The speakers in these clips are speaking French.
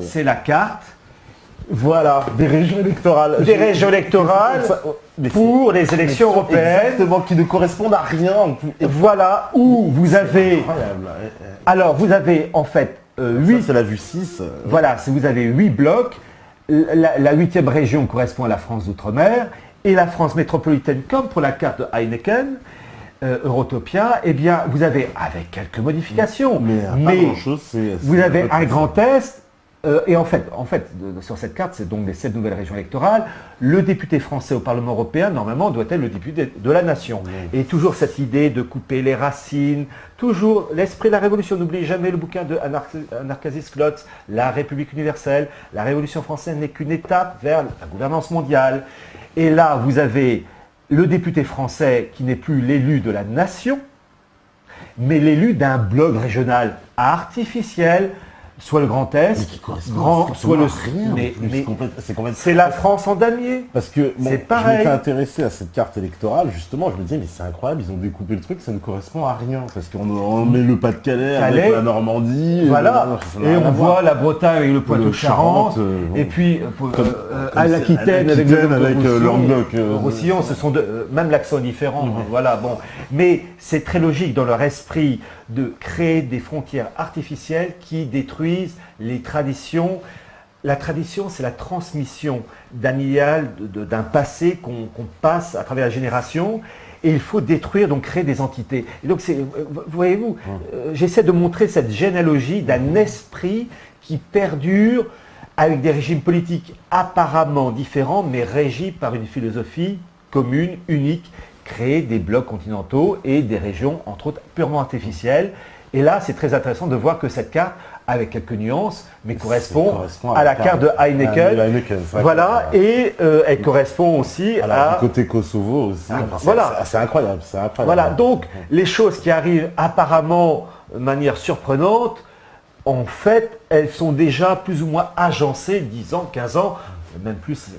C'est la carte. Voilà, des régions électorales. Des régions électorales pour les élections européennes. Exactement, qui ne correspondent à rien. Voilà, où vous avez... Incroyable. Alors, vous avez en fait 8... C'est la vue 6. Voilà, vous avez 8 blocs. La 8e région correspond à la France d'outre-mer. Et la France métropolitaine, comme pour la carte de Heineken, Eurotopia, eh bien, vous avez, avec quelques modifications, mais pas grand-chose, vous avez un Grand Est. Et en fait, sur cette carte, c'est donc les 7 nouvelles régions électorales. Le député français au Parlement européen, normalement, doit être le député de la nation. Et toujours cette idée de couper les racines, toujours l'esprit de la Révolution. N'oubliez jamais le bouquin de Anarkazis Klotz, La République universelle. La Révolution française n'est qu'une étape vers la gouvernance mondiale. Et là, vous avez le député français qui n'est plus l'élu de la nation, mais l'élu d'un bloc régional artificiel, soit le Grand Est, soit le rien. C'est la France en damier. Parce que c'est je pareil. m'étais intéressé à cette carte électorale, justement, je me disais, mais c'est incroyable, ils ont découpé le truc, ça ne correspond à rien. Parce qu'on met le Pas-de-Calais avec la Normandie. Voilà. Et on voit la Bretagne avec le Poitou-Charentes. Et puis à l'Aquitaine avec le Languedoc-Roussillon. Ce sont même l'accent est différent. Voilà, bon. Mais c'est très logique dans leur esprit de créer des frontières artificielles qui détruisent les traditions. La tradition, c'est la transmission d'un idéal, d'un passé qu'on passe à travers la génération. Et il faut détruire, donc créer des entités. Et donc, voyez-vous, j'essaie de montrer cette généalogie d'un esprit qui perdure avec des régimes politiques apparemment différents, mais régis par une philosophie commune, unique, créer des blocs continentaux et des régions, entre autres, purement artificielles. Et là, c'est très intéressant de voir que cette carte, avec quelques nuances, mais correspond à la carte de Heineken. Voilà, et elle correspond aussi du côté Kosovo aussi. Voilà. C'est incroyable, c'est incroyable. Voilà, donc les choses qui arrivent apparemment de manière surprenante, en fait, elles sont déjà plus ou moins agencées 10 ans, 15 ans, même plus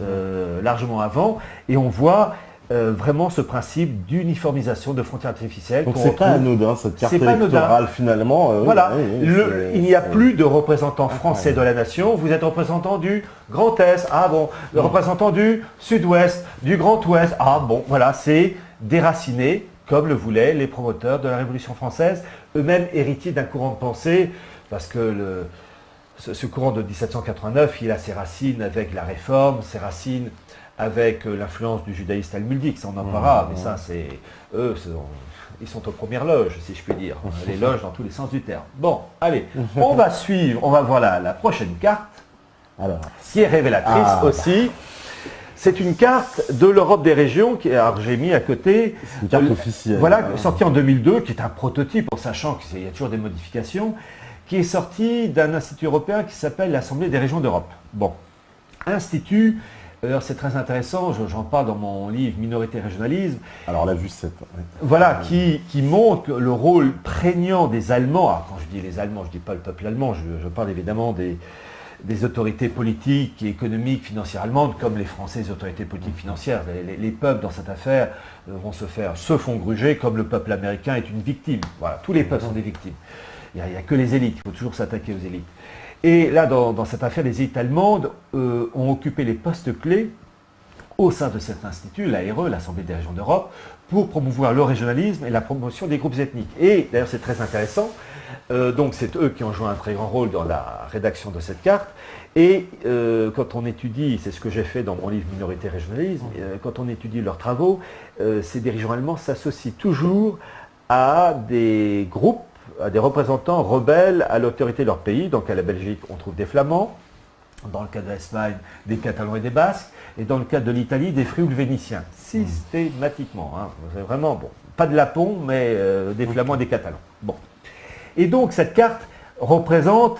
largement avant, et on voit vraiment ce principe d'uniformisation de frontières artificielles. Donc c'est pas anodin cette carte électorale finalement. Voilà, il n'y a plus de représentants français de la nation, vous êtes représentant du Grand Est, ah bon, le représentant du Sud-Ouest, du Grand Ouest, ah bon, voilà, c'est déraciné comme le voulaient les promoteurs de la Révolution française, eux-mêmes héritiers d'un courant de pensée, parce que ce courant de 1789, il a ses racines avec la Réforme, ses racines avec l'influence du judaïsme talmudique, ça on en parlera, mais ça c'est eux, ils sont aux premières loges, si je puis dire, les loges dans tous les sens du terme. Bon, allez, on va suivre, on va voir la prochaine carte, qui est révélatrice aussi. C'est une carte de l'Europe des régions, que j'ai mis à côté. C'est une carte officielle. Voilà, sortie en 2002, qui est un prototype, en sachant qu'il y a toujours des modifications, qui est sortie d'un institut européen qui s'appelle l'Assemblée des régions d'Europe. Bon, institut. Alors c'est très intéressant, j'en parle dans mon livre Minorité et régionalisme. Alors la vue 7. Voilà, qui montre le rôle prégnant des Allemands. Alors, quand je dis les Allemands, je ne dis pas le peuple allemand, je parle évidemment des autorités politiques et économiques, financières allemandes, comme les Français, les autorités politiques financières. Les peuples dans cette affaire se font gruger, comme le peuple américain est une victime. Voilà, tous les peuples sont des victimes. Il n'y a que les élites, il faut toujours s'attaquer aux élites. Et là, dans cette affaire, les élites allemandes ont occupé les postes clés au sein de cet institut, l'ARE, l'Assemblée des régions d'Europe, pour promouvoir le régionalisme et la promotion des groupes ethniques. Et d'ailleurs, c'est très intéressant, donc c'est eux qui ont joué un très grand rôle dans la rédaction de cette carte. Et quand on étudie, c'est ce que j'ai fait dans mon livre Minorité et régionalisme, quand on étudie leurs travaux, ces dirigeants allemands s'associent toujours à des groupes, à des représentants rebelles à l'autorité de leur pays. Donc à la Belgique, on trouve des Flamands, dans le cas de l'Espagne, des Catalans et des Basques, et dans le cas de l'Italie, des Frioul vénitiens, systématiquement. Hein. C'est vraiment, bon, pas de Lapons, mais des Flamands et des Catalans. Bon. Et donc cette carte représente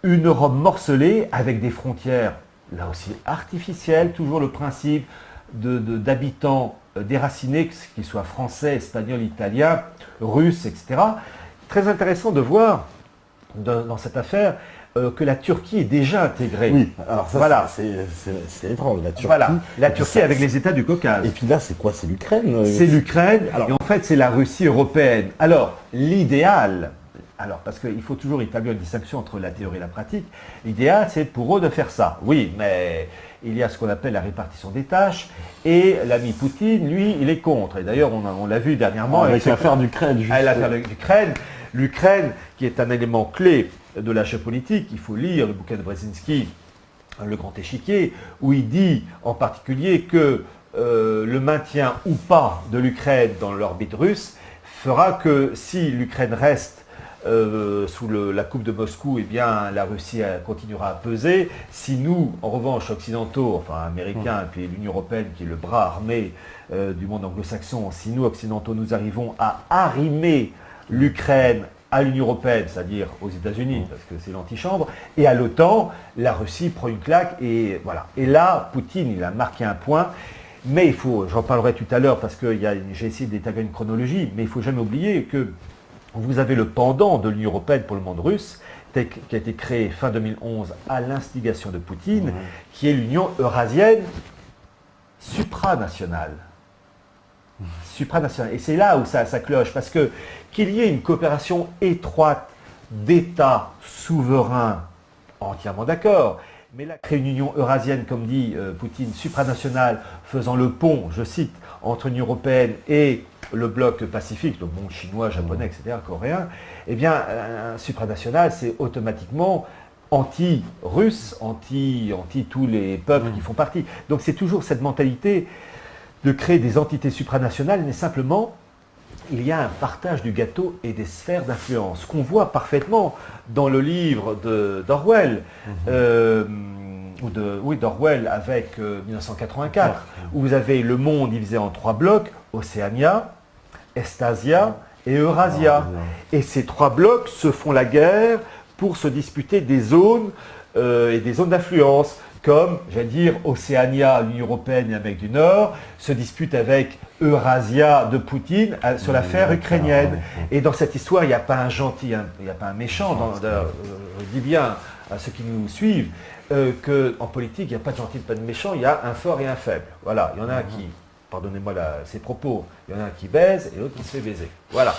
une Europe morcelée avec des frontières, là aussi artificielles, toujours le principe d'habitants déracinés, qu'ils soient français, espagnols, italiens, russes, etc. Très intéressant de voir dans cette affaire que la Turquie est déjà intégrée. Oui, alors ça, voilà. C'est étrange, la Turquie. Voilà, la Turquie avec les États du Caucase. Et puis là, c'est quoi? C'est l'Ukraine. C'est l'Ukraine, et en fait, c'est la Russie européenne. Alors, l'idéal, Alors, parce qu'il faut toujours établir une distinction entre la théorie et la pratique. L'idéal, c'est pour eux de faire ça. Oui, mais il y a ce qu'on appelle la répartition des tâches, et l'ami Poutine, lui, il est contre. Et d'ailleurs, on l'a vu dernièrement avec l'affaire d'Ukraine. L'affaire d'Ukraine. L'Ukraine, qui est un élément clé de la géopolitique, il faut lire le bouquin de Brzezinski, Le Grand Échiquier, où il dit en particulier que le maintien ou pas de l'Ukraine dans l'orbite russe fera que si l'Ukraine reste sous la coupe de Moscou, eh bien la Russie continuera à peser. Si nous, en revanche, occidentaux, enfin américains, et puis l'Union européenne, qui est le bras armé du monde anglo-saxon, si nous, occidentaux, nous arrivons à arrimer l'Ukraine à l'Union européenne, c'est-à-dire aux États-Unis, parce que c'est l'antichambre, et à l'OTAN, la Russie prend une claque, et voilà. Et là, Poutine, il a marqué un point. Mais il faut, j'en parlerai tout à l'heure parce que j'ai essayé d'établir une chronologie, mais il ne faut jamais oublier que vous avez le pendant de l'Union européenne pour le monde russe, qui a été créé fin 2011 à l'instigation de Poutine, qui est l'Union eurasienne supranationale. Supranationale. Et c'est là où ça cloche, parce que qu'il y ait une coopération étroite d'États souverains, entièrement d'accord, mais là, créer une union eurasienne, comme dit Poutine, supranationale, faisant le pont, je cite, entre l'Union européenne et le bloc pacifique, le monde chinois, japonais, etc., coréen, eh bien, un supranational, c'est automatiquement anti-russe, anti tous les peuples qui font partie. Donc c'est toujours cette mentalité de créer des entités supranationales, mais simplement, il y a un partage du gâteau et des sphères d'influence, qu'on voit parfaitement dans le livre d'Orwell, d'Orwell avec 1984, où vous avez le monde divisé en 3 blocs, Océania, Estasia et Eurasia. Et ces 3 blocs se font la guerre pour se disputer des zones et des zones d'influence, comme, j'allais dire, Océania, l'Union européenne et l'Amérique du Nord, se disputent avec Eurasia de Poutine sur l'affaire ukrainienne. Et dans cette histoire, il n'y a pas un gentil, il n'y a pas un méchant. Je dis bien à ceux qui nous suivent qu'en politique, il n'y a pas de gentil, pas de méchant, il y a un fort et un faible. Voilà, il y en a un qui, pardonnez-moi ces propos, il y en a un qui baise et l'autre qui se fait baiser. Voilà.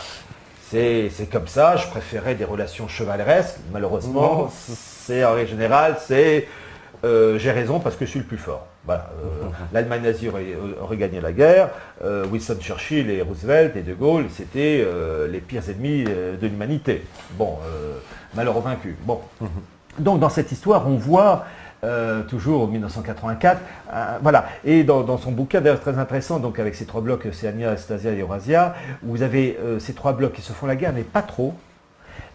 C'est comme ça, je préférais des relations chevaleresques, malheureusement, c'est en règle générale, c'est j'ai raison parce que je suis le plus fort. Voilà. L'Allemagne nazie aurait gagné la guerre, Winston Churchill et Roosevelt et De Gaulle, c'était les pires ennemis de l'humanité. Bon, malheureux vaincu. Bon. Donc dans cette histoire, on voit toujours en 1984, voilà. Et dans son bouquin, d'ailleurs très intéressant, donc avec ces 3 blocs, Océania, Estasia et Eurasia, où vous avez ces 3 blocs qui se font la guerre, mais pas trop,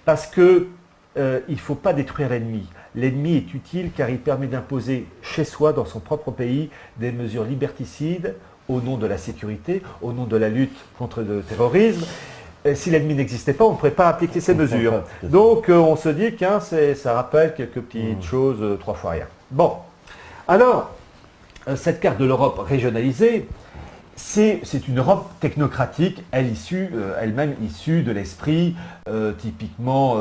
parce que il ne faut pas détruire l'ennemi. L'ennemi est utile car il permet d'imposer chez soi, dans son propre pays, des mesures liberticides au nom de la sécurité, au nom de la lutte contre le terrorisme. Si l'ennemi n'existait pas, on ne pourrait pas appliquer ces mesures. Donc on se dit que ça rappelle quelques petites choses, 3 fois rien. Bon, alors, cette carte de l'Europe régionalisée, c'est une Europe technocratique, elle-même issue de l'esprit typiquement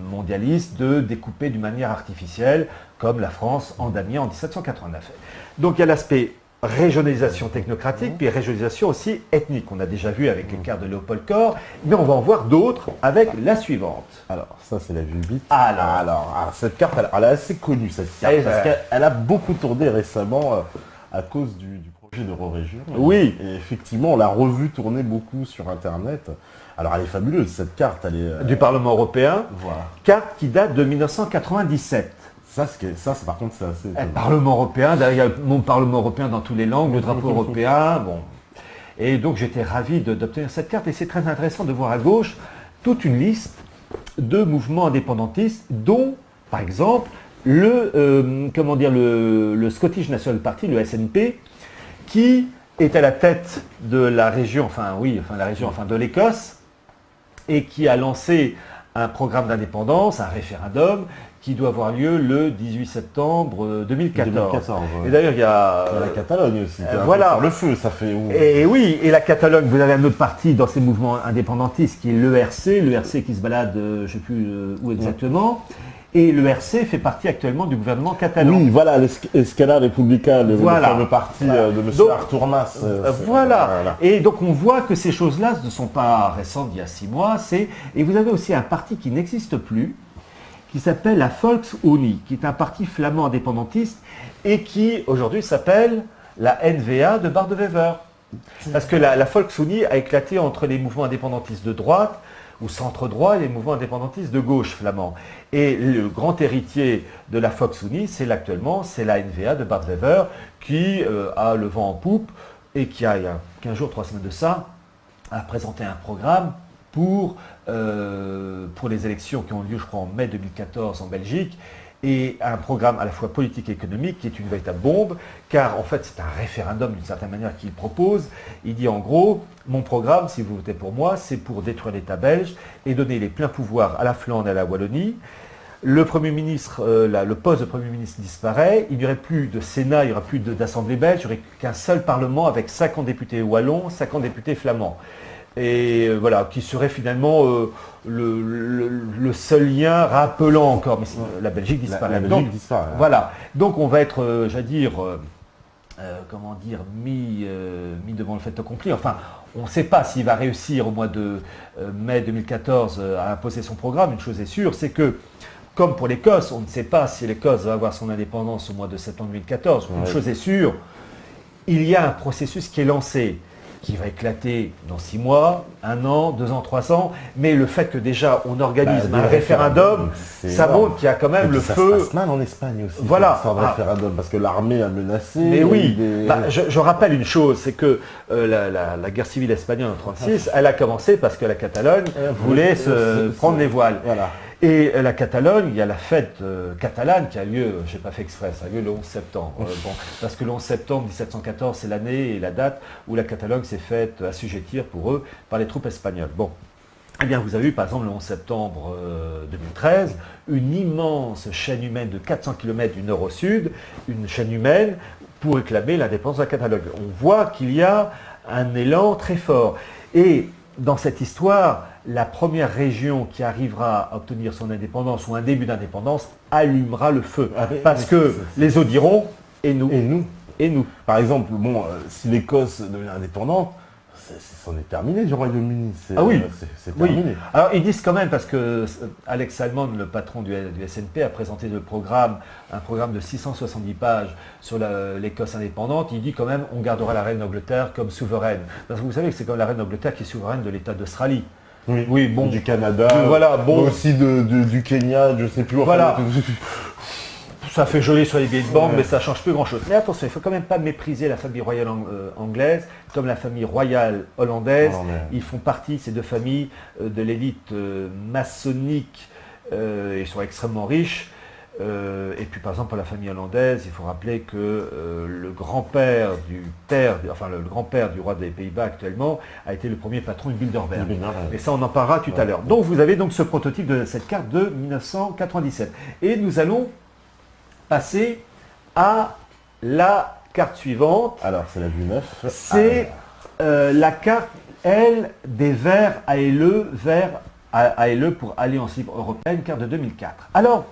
mondialiste de découper d'une manière artificielle, comme la France en damier en 1789. Donc il y a l'aspect régionalisation technocratique, puis régionalisation aussi ethnique. On a déjà vu avec les cartes de Léopold Kohr, mais on va en voir d'autres avec la suivante. Alors, ça c'est la vue vite. Alors, cette carte, elle est assez connue, cette carte, parce qu'elle a beaucoup tourné récemment à cause du projet d'Eurorégion. Oui. Et effectivement, on l'a revue tourner beaucoup sur Internet. Alors, elle est fabuleuse, cette carte. Elle est, du Parlement européen. Voilà. Carte qui date de 1997. Ça, par contre, c'est assez... Le Parlement européen, d'ailleurs, il y a mon Parlement européen dans toutes les langues, le drapeau européen, bon. Et donc, j'étais ravi d'obtenir cette carte. Et c'est très intéressant de voir à gauche toute une liste de mouvements indépendantistes, dont, par exemple, le Scottish National Party, le SNP, qui est à la tête de la région, de l'Écosse, et qui a lancé un programme d'indépendance, un référendum, qui doit avoir lieu le 18 septembre 2014. Et d'ailleurs, il y a la Catalogne aussi. Voilà. Le feu, ça fait... Et oui, et la Catalogne, vous avez un autre parti dans ces mouvements indépendantistes qui est l'ERC qui se balade, je ne sais plus où exactement. Et le RC fait partie actuellement du gouvernement catalan. Oui, voilà, l'Esquerra Republicana, le fameux parti de M. Artur Mas. Voilà. Et donc on voit que ces choses-là ne sont pas récentes d'il y a 6 mois. Et vous avez aussi un parti qui n'existe plus, qui s'appelle la Volksunie, qui est un parti flamand indépendantiste et qui aujourd'hui s'appelle la NVA de Bart de Wever. Parce que la Volksunie a éclaté entre les mouvements indépendantistes de droite ou centre-droit et les mouvements indépendantistes de gauche flamands. Et le grand héritier de la Volksunie, actuellement, c'est la NVA de Bart de Wever, qui a le vent en poupe et qui a, il y a 15 jours, 3 semaines de ça, a présenté un programme pour les élections qui ont lieu, je crois, en mai 2014 en Belgique, et un programme à la fois politique et économique qui est une véritable bombe, car en fait c'est un référendum d'une certaine manière qu'il propose. Il dit en gros, mon programme, si vous votez pour moi, c'est pour détruire l'État belge et donner les pleins pouvoirs à la Flandre et à la Wallonie. Le Premier ministre, le poste de Premier ministre disparaît, il n'y aurait plus de Sénat, il n'y aurait plus d'Assemblée belge, il n'y aurait qu'un seul Parlement avec 50 députés wallons, 50 députés flamands. Et voilà, qui serait finalement le seul lien rappelant encore, mais la Belgique disparaît. La Belgique disparaît. Voilà, donc on va être, mis devant le fait accompli. Enfin, on ne sait pas s'il va réussir au mois de mai 2014 à imposer son programme. Une chose est sûre, c'est que, comme pour l'Écosse, on ne sait pas si l'Écosse va avoir son indépendance au mois de septembre 2014. Une chose est sûre, il y a un processus qui est lancé, qui va éclater dans 6 mois, 1 an, 2 ans, 3 ans, mais le fait que déjà on organise un référendum, ça montre qu'il y a quand même le feu. Ça se passe mal en Espagne aussi. Voilà. Référendum, parce que l'armée a menacé. Mais oui, je rappelle une chose, c'est que la guerre civile espagnole en 1936, elle a commencé parce que la Catalogne voulait se prendre les voiles. Voilà. Et la Catalogne, il y a la fête catalane qui a lieu, je n'ai pas fait exprès, ça a lieu le 11 septembre. Parce que le 11 septembre 1714, c'est l'année et la date où la Catalogne s'est faite assujettir pour eux par les troupes espagnoles. Bon, eh bien vous avez eu par exemple le 11 septembre 2013, une immense chaîne humaine de 400 km du nord au sud, une chaîne humaine pour réclamer l'indépendance de la Catalogne. On voit qu'il y a un élan très fort. Et dans cette histoire, la première région qui arrivera à obtenir son indépendance ou un début d'indépendance allumera le feu. Parce que les autres diront, et nous ? Et nous ? Et nous ? Par exemple, si l'Écosse devient indépendante, c'en est terminé du Royaume-Uni. C'est terminé. Oui. Alors ils disent quand même, parce que Alex Salmond, le patron du SNP, a présenté un programme de 670 pages sur l'Écosse indépendante. Il dit quand même on gardera la reine d'Angleterre comme souveraine. Parce que vous savez que c'est comme la reine d'Angleterre qui est souveraine de l'État d'Australie. Oui, bon. Du Canada, aussi du Kenya, je ne sais plus. Voilà. Ça fait joli sur les billets de banque, mais ça ne change plus grand-chose. Mais attention, il ne faut quand même pas mépriser la famille royale anglaise comme la famille royale hollandaise. Ils font partie, ces deux familles, de l'élite maçonnique. Ils sont extrêmement riches. Et puis par exemple pour la famille hollandaise, il faut rappeler que le grand-père du roi des Pays-Bas actuellement a été le premier patron de Bilderberg. Et ça on en parlera tout à l'heure. Donc vous avez donc ce prototype de cette carte de 1997. Et nous allons passer à la carte suivante. Alors c'est la vue 9. C'est la carte, elle, des Verts ALE, Verts ALE pour Alliance Libre Européenne, carte de 2004. Alors,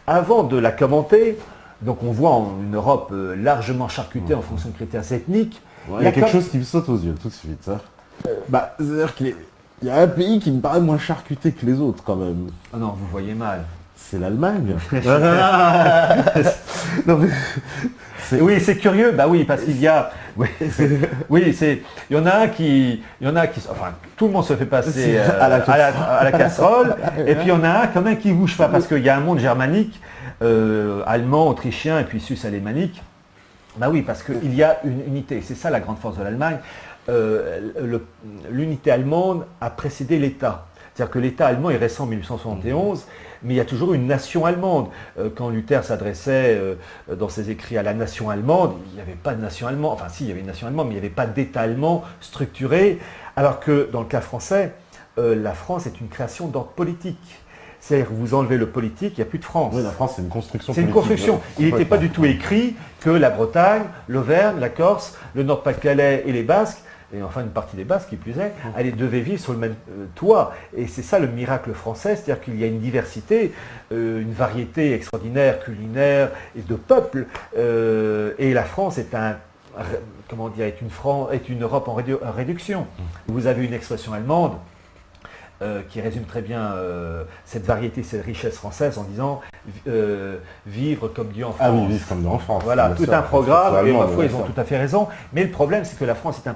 avant de la commenter, donc on voit une Europe largement charcutée en fonction de critères ethniques. Il y a quelque chose qui me saute aux yeux tout de suite. C'est-à-dire qu'il y a un pays qui me paraît moins charcuté que les autres quand même. Ah non, vous voyez mal. C'est l'Allemagne. Oui, c'est curieux. Bah oui, parce qu'il y a. Il y en a un qui. Enfin, tout le monde se fait passer à la casserole. Et puis il y en a un quand même qui ne bouge pas parce qu'il y a un monde germanique, allemand, autrichien et puis suisse-alémanique. Bah oui, parce qu'il y a une unité. C'est ça la grande force de l'Allemagne. L'unité allemande a précédé l'État. C'est-à-dire que l'État allemand est récent en 1871, mais il y a toujours une nation allemande. Quand Luther s'adressait dans ses écrits à la nation allemande, il n'y avait pas de nation allemande. Enfin si, il y avait une nation allemande, mais il n'y avait pas d'État allemand structuré. Alors que dans le cas français, la France est une création d'ordre politique. C'est-à-dire que vous enlevez le politique, il n'y a plus de France. Oui, la France, c'est une construction politique. C'est une construction. Il n'était pas du tout écrit que la Bretagne, l'Auvergne, la Corse, le Nord-Pas-de-Calais et les Basques et enfin une partie des Basques qui plus est, elles devaient vivre sur le même toit. Et c'est ça le miracle français, c'est-à-dire qu'il y a une diversité, une variété extraordinaire culinaire et de peuples. Et la France est est une Europe en réduction. Vous avez une expression allemande qui résume très bien cette variété, cette richesse française en disant vivre comme Dieu en France. Ah oui, vivre comme Dieu en France. Voilà, tout un programme, et ma foi, ils ont sûr. tout à fait raison. Mais le problème, c'est que la France est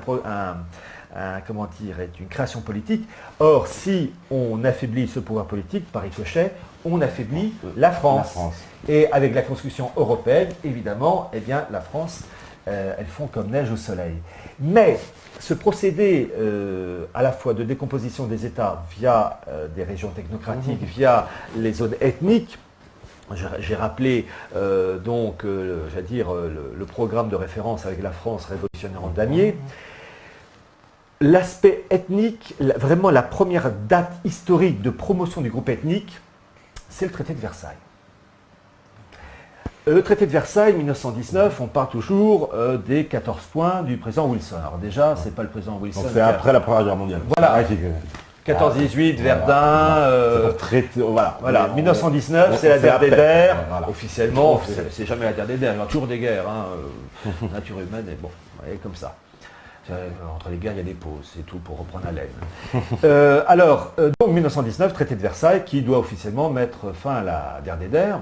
est une création politique. Or, si on affaiblit ce pouvoir politique, par ricochet, on affaiblit la France. Et avec la construction européenne, évidemment, eh bien, la France, elles font comme neige au soleil. Mais ce procédé à la fois de décomposition des États via des régions technocratiques, via les zones ethniques, j'ai rappelé le programme de référence avec la France révolutionnaire en damier. L'aspect ethnique, vraiment la première date historique de promotion du groupe ethnique, c'est le traité de Versailles. Le traité de Versailles, 1919, on parle toujours des 14 points du président Wilson. Alors déjà, c'est pas le président Wilson. Donc c'est après la Première Guerre mondiale. Voilà. 14-18, Verdun. Voilà. 1919, c'est la guerre des guerres. Officiellement, c'est jamais la guerre des guerres. Il y a toujours des guerres. Nature humaine, et bon, voyez, comme ça. Entre les guerres, il y a des pauses, c'est tout pour reprendre haleine. Donc 1919, traité de Versailles, qui doit officiellement mettre fin à la guerre des guerres.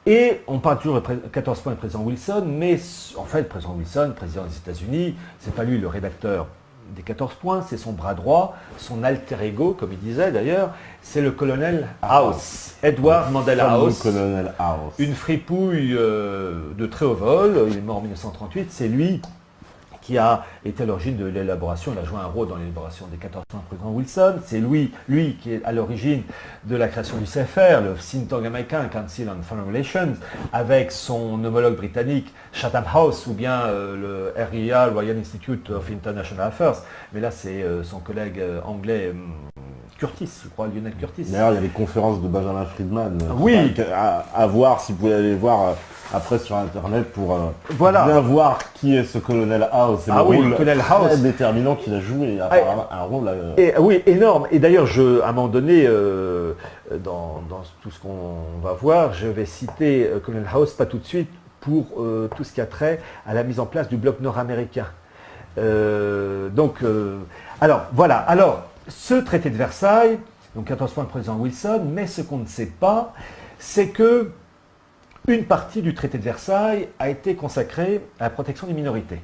Et on parle toujours de 14 points du président Wilson, mais en fait, le président Wilson, président des États-Unis, c'est pas lui le rédacteur des 14 points, c'est son bras droit, son alter ego, comme il disait d'ailleurs, c'est le colonel House, Edward Mandela House, colonel House, une fripouille de très haut vol, il est mort en 1938, c'est lui qui a été à l'origine de l'élaboration, il a joué un rôle dans l'élaboration des 14 points du président Wilson. C'est lui qui est à l'origine de la création du CFR, le think tank américain, Council on Foreign Relations, avec son homologue britannique Chatham House ou bien le RIA, Royal Institute of International Affairs. Mais là, c'est son collègue anglais Curtis, je crois, Lionel Curtis. D'ailleurs, il y a les conférences de Benjamin Friedman. Oui. À voir, si vous pouvez aller voir après sur Internet pour bien voir qui est ce colonel House. C'est le colonel House très déterminant qu'il a joué apparemment un rôle. Oui, énorme. Et d'ailleurs, à un moment donné, dans tout ce qu'on va voir, je vais citer colonel House, pas tout de suite, pour tout ce qui a trait à la mise en place du bloc nord-américain. Alors, ce traité de Versailles, donc 14 points de président Wilson, mais ce qu'on ne sait pas, c'est que une partie du traité de Versailles a été consacrée à la protection des minorités.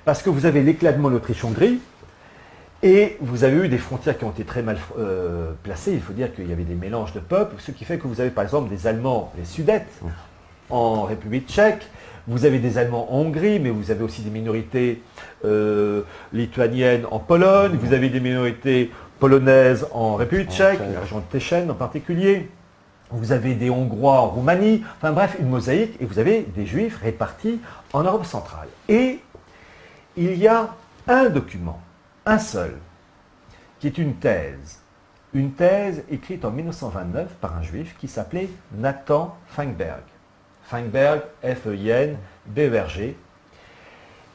Parce que vous avez l'éclatement de l'Autriche-Hongrie, et vous avez eu des frontières qui ont été très mal placées. Il faut dire qu'il y avait des mélanges de peuples, ce qui fait que vous avez par exemple des Allemands, les Sudètes, en République tchèque, vous avez des Allemands en Hongrie, mais vous avez aussi des minorités lituaniennes en Pologne, vous avez des minorités polonaises en République tchèque, la région de Teschen en particulier. Vous avez des Hongrois en Roumanie, enfin bref, une mosaïque, et vous avez des Juifs répartis en Europe centrale. Et il y a un document, un seul, qui est une thèse écrite en 1929 par un Juif qui s'appelait Nathan Feinberg. Feinberg, F-E-I-N-B-E-R-G,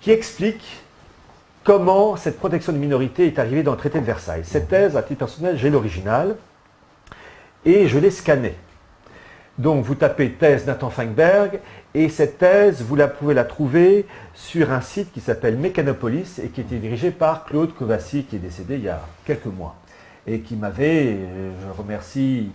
qui explique comment cette protection des minorités est arrivée dans le traité de Versailles. Cette thèse, à titre personnel, j'ai l'original, et je l'ai scannée. Donc vous tapez thèse Nathan Feinberg, et cette thèse, vous pouvez la trouver sur un site qui s'appelle Mechanopolis, et qui était dirigé par Claude Kovassi, qui est décédé il y a quelques mois, et qui m'avait, je remercie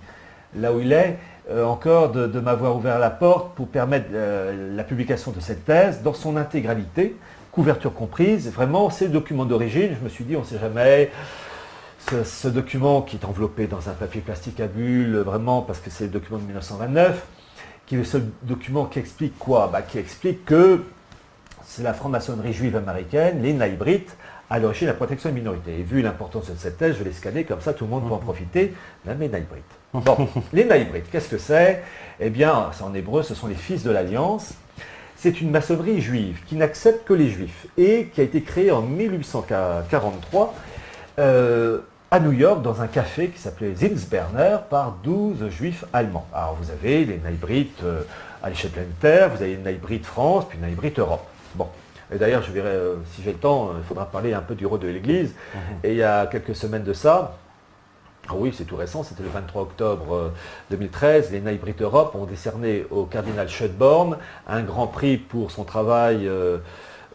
là où il est, encore de m'avoir ouvert la porte pour permettre la publication de cette thèse dans son intégralité, couverture comprise. Vraiment, c'est le document d'origine. Je me suis dit, on ne sait jamais, ce document qui est enveloppé dans un papier plastique à bulles, vraiment, parce que c'est le document de 1929, qui est le seul document qui explique quoi? Qui explique que c'est la franc-maçonnerie juive américaine, les Naïbrites, à l'origine de la protection des minorités. Et vu l'importance de cette thèse, je l'ai scanné, comme ça tout le monde peut en profiter, même les Naïbrites. Bon, les Naïbrites, qu'est-ce que c'est? Eh bien, c'est en hébreu, ce sont les fils de l'Alliance. C'est une maçonnerie juive qui n'accepte que les juifs et qui a été créée en 1843 à New York dans un café qui s'appelait Zinsberner par 12 juifs allemands. Alors vous avez les Naïbrites à l'échelle planétaire, vous avez les Naïbrites France, puis les Naïbrites Europe. Bon, Et d'ailleurs, je verrai, si j'ai le temps, il faudra parler un peu du rôle de l'Église. Et il y a quelques semaines de ça, oui, c'est tout récent, c'était le 23 octobre 2013, les Knight Brit Europe ont décerné au cardinal Schönborn un grand prix pour son travail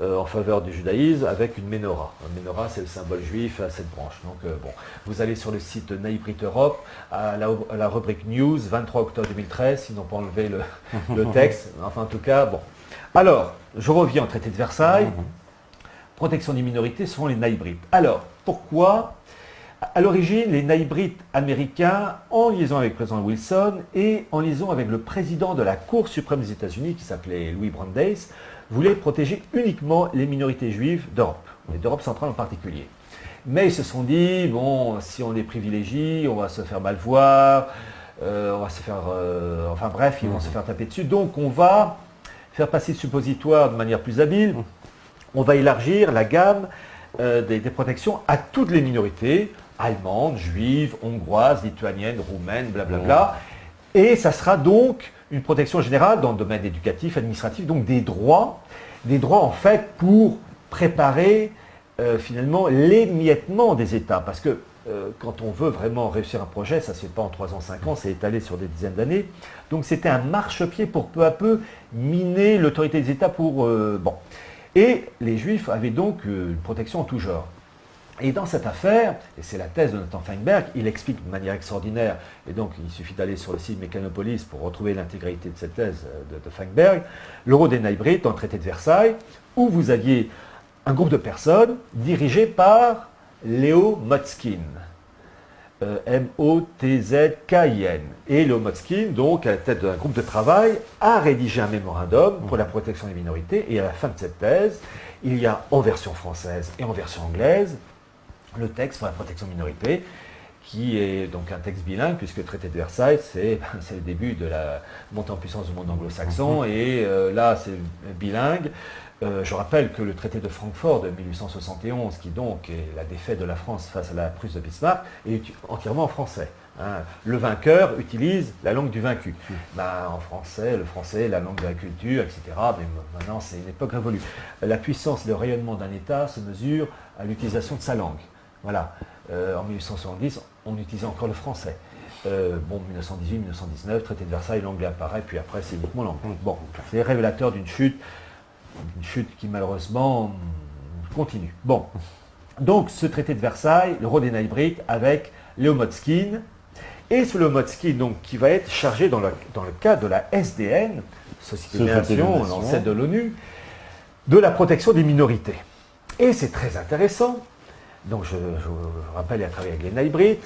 en faveur du judaïsme avec une menorah. Une menorah, c'est le symbole juif à cette branche. Donc, bon, vous allez sur le site de Knight Brit Europe, à la rubrique News, 23 octobre 2013, s'ils n'ont pas enlevé le texte. Enfin, en tout cas, bon. Alors, je reviens au traité de Versailles. Protection des minorités sont les Knight Brit. Alors, pourquoi? À l'origine, les Knight Brit américains, en liaison avec le président Wilson et en liaison avec le président de la Cour suprême des États-Unis, qui s'appelait Louis Brandeis, voulaient protéger uniquement les minorités juives d'Europe, et d'Europe centrale en particulier. Mais ils se sont dit, bon, si on les privilégie, on va se faire mal voir, on va se faire... enfin bref, ils vont se faire taper dessus. Donc on va faire passer le suppositoire de manière plus habile. On va élargir la gamme des protections à toutes les minorités, allemandes, juives, hongroises, lituaniennes, roumaines, blablabla. Et ça sera donc une protection générale dans le domaine éducatif, administratif, donc des droits en fait pour préparer finalement l'émiettement des États. Parce que quand on veut vraiment réussir un projet, ça ne se fait pas en 3 ans, 5 ans, c'est étalé sur des dizaines d'années. Donc c'était un marchepied pour peu à peu miner l'autorité des États pour... bon. Et les Juifs avaient donc une protection en tout genre. Et dans cette affaire, et c'est la thèse de Nathan Feinberg, il explique de manière extraordinaire, et donc il suffit d'aller sur le site Mécanopolis pour retrouver l'intégralité de cette thèse de Feinberg, le rôle des Knight Brit dans le traité de Versailles, où vous aviez un groupe de personnes dirigé par Léo Motzkin, M-O-T-Z-K-I-N. Et Léo Motzkin, donc à la tête d'un groupe de travail, a rédigé un mémorandum pour la protection des minorités, et à la fin de cette thèse, il y a en version française et en version anglaise, le texte sur la protection des minorités, qui est donc un texte bilingue, puisque le traité de Versailles, c'est le début de la montée en puissance du monde anglo-saxon, et là, c'est bilingue. Je rappelle que le traité de Francfort de 1871, qui donc est la défaite de la France face à la Prusse de Bismarck, est entièrement en français. Hein. Le vainqueur utilise la langue du vaincu. En français, le français, la langue de la culture, etc. Mais maintenant, c'est une époque révolue. La puissance, le rayonnement d'un État se mesure à l'utilisation de sa langue. Voilà. En 1870, on utilisait encore le français. 1918, 1919, traité de Versailles, l'anglais apparaît, puis après, c'est uniquement l'anglais. Bon, c'est révélateur d'une chute qui malheureusement continue. Bon, donc ce traité de Versailles, le rôle des Knight Brit avec Léo Motzkin, et ce Léo Motzkin donc, qui va être chargé dans le cadre de la SDN, Société des Nations, l'ancêtre de l'ONU, de la protection des minorités. Et c'est très intéressant, donc je rappelle, il a travaillé avec les Knight Brit.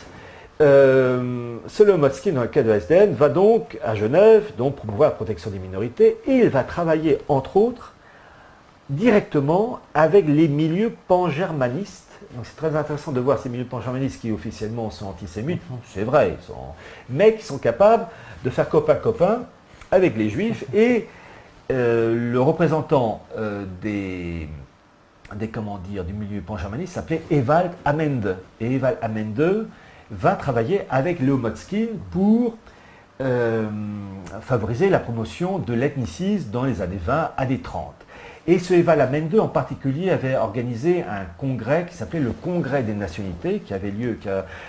Ce Léo Motzkin, dans le cadre de la SDN, va donc à Genève donc promouvoir la protection des minorités, et il va travailler entre autres directement avec les milieux pangermanistes. Donc c'est très intéressant de voir ces milieux pangermanistes qui officiellement sont antisémites, c'est vrai, mais qui sont capables de faire copain-copain avec les juifs. Et le représentant du milieu pangermaniste s'appelait Ewald Amende. Et Ewald Amende va travailler avec Léo Motzkin pour favoriser la promotion de l'ethnicisme dans les années 20 à des 30. Et ce Ewald Amende en particulier avait organisé un congrès qui s'appelait le Congrès des nationalités, qui avait lieu,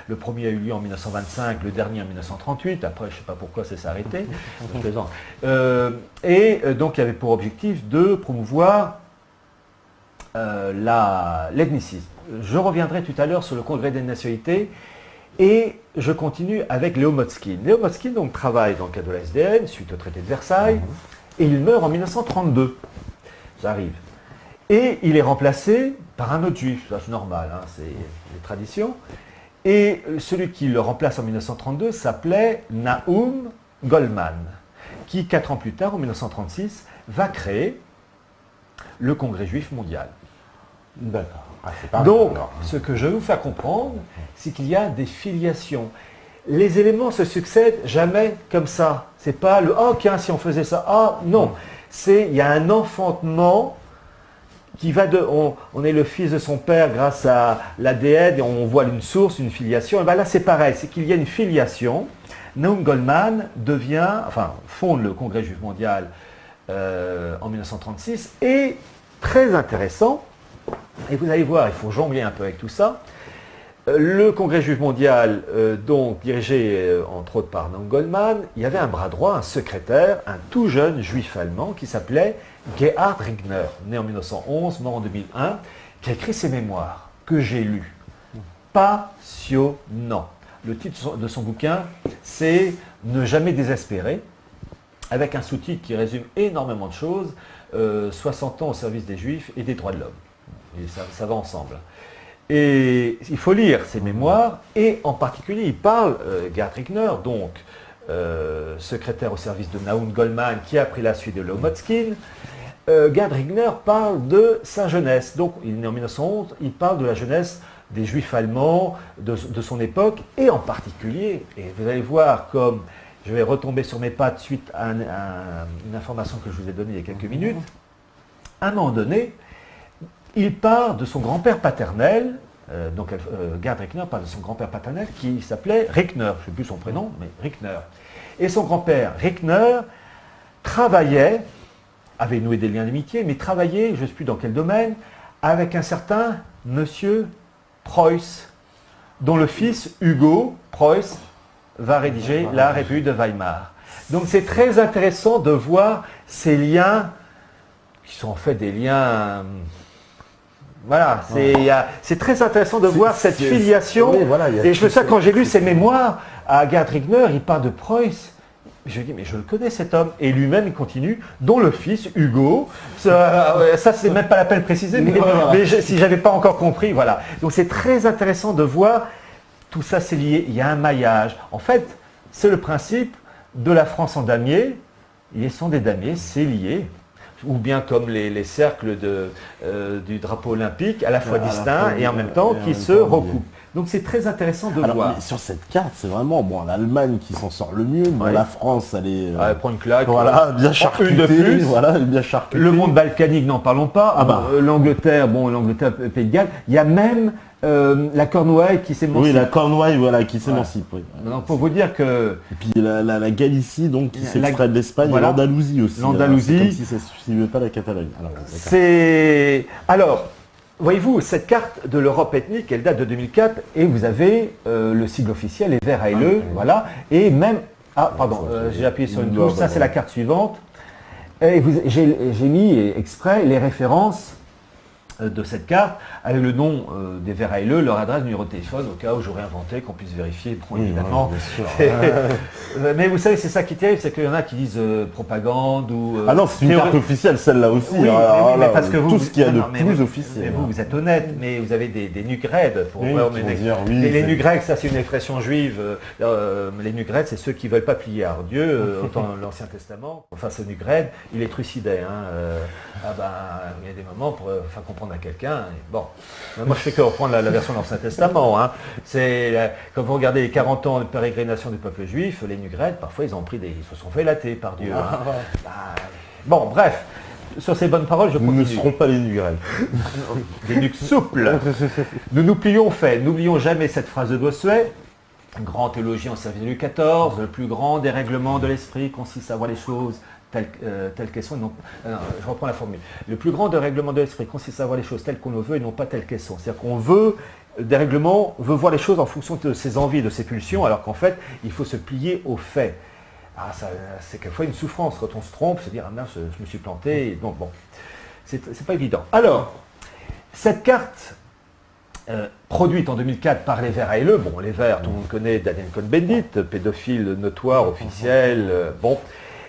le premier a eu lieu en 1925, le dernier en 1938, après je ne sais pas pourquoi ça s'est arrêté, et donc il avait pour objectif de promouvoir l'ethnicisme. Je reviendrai tout à l'heure sur le Congrès des nationalités, et je continue avec Léo Motzkin. Léo Motzkin donc travaille dans le cadre de la SDN, suite au traité de Versailles, et il meurt en 1932. Ça arrive. Et il est remplacé par un autre juif, ça c'est normal, hein, c'est les traditions. Et celui qui le remplace en 1932 s'appelait Nahum Goldman, qui 4 ans plus tard, en 1936, va créer le Congrès juif mondial. D'accord. Donc, ce que je vais vous faire comprendre, c'est qu'il y a des filiations. Les éléments se succèdent jamais comme ça. C'est pas le « oh, tiens, si on faisait ça, ah, non ». Il y a un enfantement qui va de... On est le fils de son père grâce à l'ADN, et on voit une source, une filiation. Et bien là, c'est pareil, c'est qu'il y a une filiation. Nahum Goldman fonde le Congrès juif mondial en 1936, et très intéressant. Et vous allez voir, il faut jongler un peu avec tout ça. Le Congrès juif mondial, donc dirigé entre autres par Naum Goldman, il y avait un bras droit, un secrétaire, un tout jeune juif allemand qui s'appelait Gerhard Riegner, né en 1911, mort en 2001, qui a écrit ses mémoires, que j'ai lus. Passionnant. Le titre de son bouquin, c'est « Ne jamais désespérer », avec un sous-titre qui résume énormément de choses, 60 ans au service des Juifs et des droits de l'homme. Et ça va ensemble. Et il faut lire ses mémoires, et en particulier, il parle, Gerhard Riegner, donc secrétaire au service de Naum Goldman, qui a pris la suite de Leo Motzkin. Gerhard Riegner parle de sa jeunesse. Donc, il est né en 1911, il parle de la jeunesse des Juifs allemands, de son époque, et en particulier, et vous allez voir comme je vais retomber sur mes pattes suite à une information que je vous ai donnée il y a quelques minutes, à un moment donné, il part de son grand-père paternel, Gerhard Riegner parle de son grand-père paternel qui s'appelait Riegner, je ne sais plus son prénom, mais Riegner. Et son grand-père Riegner travaillait, avait noué des liens d'amitié, mais travaillait, je ne sais plus dans quel domaine, avec un certain monsieur Preuss, dont le fils Hugo Preuss va rédiger la République de Weimar. Donc c'est très intéressant de voir ces liens, qui sont en fait des liens... Voilà, c'est très intéressant de voir cette filiation. Oui, voilà, et je veux ça, quand j'ai lu ses mémoires à Gerhard Riegner, il parle de Preuss. Je dis, mais je le connais cet homme. Et lui-même, il continue, dont le fils, Hugo. Ça c'est même pas la peine de préciser, mais si j'avais pas encore compris, voilà. Donc c'est très intéressant de voir, tout ça c'est lié, il y a un maillage. En fait, c'est le principe de la France en damier. Ils sont des damiers, c'est lié. Ou bien comme les cercles du drapeau olympique, à la fois distincts et en même temps qui se recoupent. Donc c'est très intéressant de voir. Sur cette carte, c'est vraiment l'Allemagne qui s'en sort le mieux. Bon, la France, elle prend une claque. Voilà, bien charcutée. Une de plus. Voilà, bien charcutée. Le monde balkanique, n'en parlons pas. L'Angleterre, l'Angleterre, Pays de Galles. Il y a même la Cornouaille qui s'émancipe. Oui, la Cornouaille, voilà, qui s'émancipe. Oui. Donc pour vous dire que... Et puis la Galicie, donc, qui s'extrait de l'Espagne, et l'Andalousie aussi. L'Andalousie. Comme si ça ne suivait pas la Catalogne. Alors, voyez-vous, cette carte de l'Europe ethnique, elle date de 2004, et vous avez le sigle officiel, les verts hailleux, voilà, et même... Ah, pardon, j'ai appuyé sur une touche, ça c'est la carte suivante. Et j'ai mis exprès les références de cette carte, avec le nom des verts hailleux, leur adresse, numéro de téléphone, au cas où j'aurais inventé, qu'on puisse vérifier, évidemment. Bien sûr. Mais vous savez, c'est ça qui est terrible, c'est qu'il y en a qui disent propagande ou... Ah non, c'est une carte officielle, celle-là aussi. Oui, mais parce que tout ce qu'il y a de plus officiel. Mais vous êtes honnête, mais vous avez des nugrèdes. Les nugrèdes, ça c'est une expression juive. Les nugrèdes, c'est ceux qui ne veulent pas plier à Dieu, autant l'Ancien Testament. Enfin, ce nugrède, il les trucidait. Il y a des moments pour faire comprendre à quelqu'un. Bon, moi je fais que reprendre la version de l'Ancien Testament. Quand vous regardez les 40 ans de pérégrination du peuple juif, les nugrèdes, parfois ils se sont fait latter par Dieu. Bon, bref, sur ces bonnes paroles, je continue. Nous ne serons pas les nugrèdes. Des nuques souples. Nous nous plions fait. N'oublions jamais cette phrase de Bossuet. Grand théologien au service de Louis XIV, le plus grand des règlements de l'esprit consiste à voir les choses telles qu'elles sont. Je reprends la formule. Le plus grand des règlements de l'esprit consiste à voir les choses telles qu'on le veut et non pas telles qu'elles sont. C'est-à-dire qu'on veut des règlements, veut voir les choses en fonction de ses envies, de ses pulsions, alors qu'en fait, il faut se plier aux faits. C'est quelquefois une souffrance quand on se trompe, se dire ah mince, je me suis planté. Et donc bon, c'est pas évident. Alors, cette carte produite en 2004 par les Verts hailleux, les Verts, tout le monde connaît Daniel Cohn-Bendit, pédophile notoire, officiel,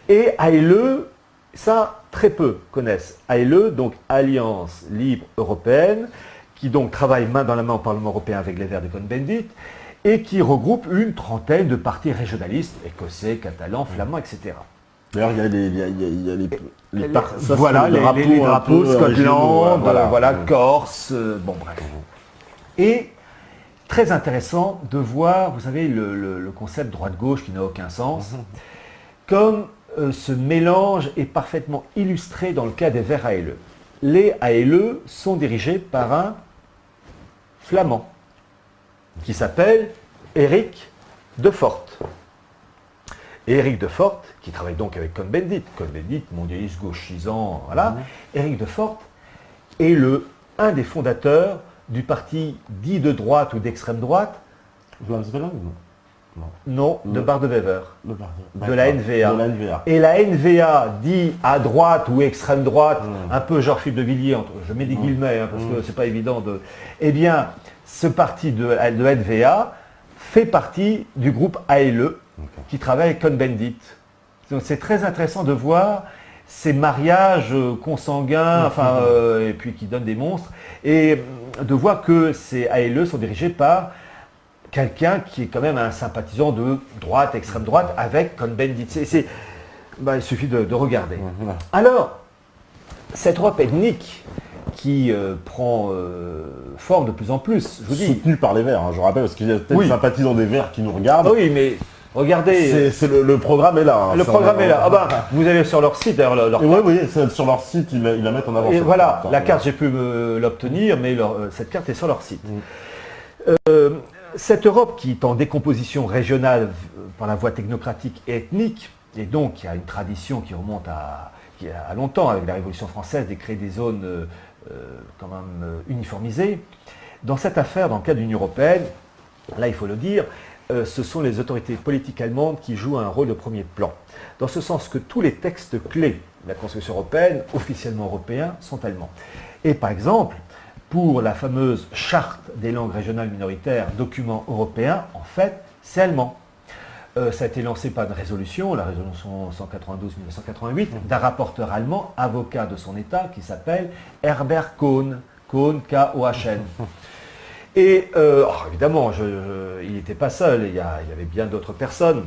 et hailleux, ça très peu connaissent. hailleux, donc Alliance Libre Européenne, qui donc travaille main dans la main au Parlement européen avec les Verts de Cohn-Bendit, et qui regroupe une trentaine de partis régionalistes, écossais, catalans, flamands, etc. D'ailleurs, il y a les drapeaux, Scotland, Corse, bref. Et très intéressant de voir, vous savez, le concept droite-gauche qui n'a aucun sens, comme ce mélange est parfaitement illustré dans le cas des Verts hailleux. Les hailleux sont dirigés par un flamand qui s'appelle Éric de Fort. Et Éric de Fort, qui travaille donc avec Cohn-Bendit, mondialiste gauchisant, voilà. Éric de Fort, est un des fondateurs du parti dit de droite ou d'extrême droite. Vlaams-Belang? Non, de Baarde-Wever, de la NVA. De la NVA. Et la NVA dit à droite ou extrême droite, un peu genre Philippe de Villiers, je mets des guillemets parce que c'est pas évident de... Eh bien, ce parti de NVA fait partie du groupe ALE qui travaille avec Cohn-Bendit. Donc c'est très intéressant de voir ces mariages consanguins, et puis qui donnent des monstres, et de voir que ces ALE sont dirigés par quelqu'un qui est quand même un sympathisant de droite, extrême droite, avec Cohn-Bendit. Il suffit de regarder. Alors, cette Europe ethnique qui prend forme de plus en plus, je vous dis... Soutenu par les Verts, je rappelle, parce qu'il y a peut-être des sympathisants des Verts qui nous regardent. Oui, mais regardez... Le programme est là. Le programme est là. Vous allez sur leur site, d'ailleurs. Oui, sur leur site, ils la mettent en avant. Et voilà, la carte, j'ai pu l'obtenir, mais cette carte est sur leur site. Cette Europe qui est en décomposition régionale par la voie technocratique et ethnique, et donc qui a une tradition qui remonte à longtemps, avec la Révolution française, de créer des zones quand même uniformisées. Dans cette affaire, dans le cas de l'Union européenne, là il faut le dire, ce sont les autorités politiques allemandes qui jouent un rôle de premier plan. Dans ce sens que tous les textes clés de la construction européenne, officiellement européens, sont allemands. Et par exemple, pour la fameuse charte des langues régionales minoritaires, document européen, en fait, c'est allemand. Ça a été lancé par une résolution, la résolution 192-1988, d'un rapporteur allemand, avocat de son État, qui s'appelle Herbert Kohn, K-O-H-N. Et évidemment, il n'était pas seul, il y avait bien d'autres personnes,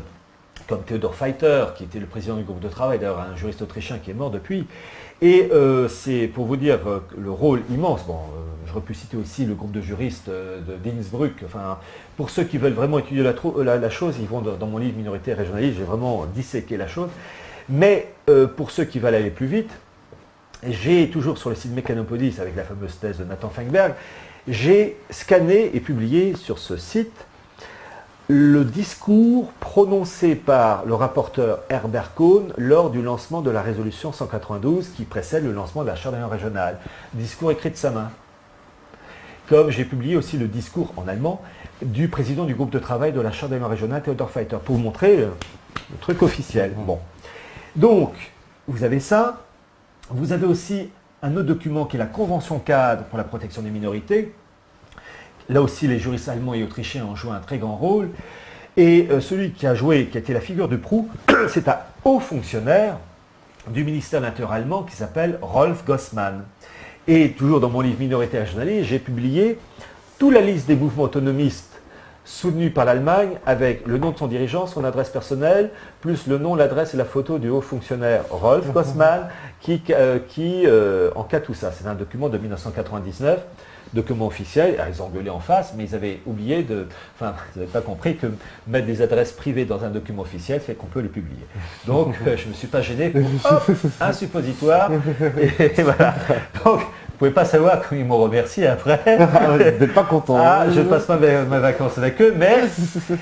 comme Theodor Feiter, qui était le président du groupe de travail, d'ailleurs un juriste autrichien qui est mort depuis. Et c'est pour vous dire le rôle immense. J'aurais pu citer aussi le groupe de juristes d'Innsbruck. Pour ceux qui veulent vraiment étudier la chose, ils vont dans mon livre Minorité et régionalisme, j'ai vraiment disséqué la chose. Mais pour ceux qui veulent aller plus vite, j'ai toujours sur le site Mechanopolis, avec la fameuse thèse de Nathan Feinberg, j'ai scanné et publié sur ce site le discours prononcé par le rapporteur Herbert Kohn lors du lancement de la résolution 192 qui précède le lancement de la charte des langues régionales. Discours écrit de sa main. Comme j'ai publié aussi le discours en allemand du président du groupe de travail de la charte des langues régionales, Theodor Feiter, pour vous montrer le truc officiel. Bon. Donc, vous avez ça. Vous avez aussi un autre document qui est la Convention cadre pour la protection des minorités. Là aussi, les juristes allemands et autrichiens ont joué un très grand rôle. Et celui qui a été la figure de proue, c'est un haut fonctionnaire du ministère de l'Intérieur allemand qui s'appelle Rolf Gossmann. Et toujours dans mon livre Minorité et régionalisme, j'ai publié toute la liste des mouvements autonomistes soutenus par l'Allemagne avec le nom de son dirigeant, son adresse personnelle, plus le nom, l'adresse et la photo du haut fonctionnaire Rolf Gossmann qui encadre tout ça. C'est un document de 1999. Document officiel, ils ont engueulé en face, mais ils avaient oublié ils n'avaient pas compris que mettre des adresses privées dans un document officiel fait qu'on peut les publier. Donc, je ne me suis pas gêné pour un suppositoire, et voilà. Donc, vous ne pouvez pas savoir comment ils m'ont remercié après. Vous n'êtes pas content. Je passe pas mes vacances avec eux, mais...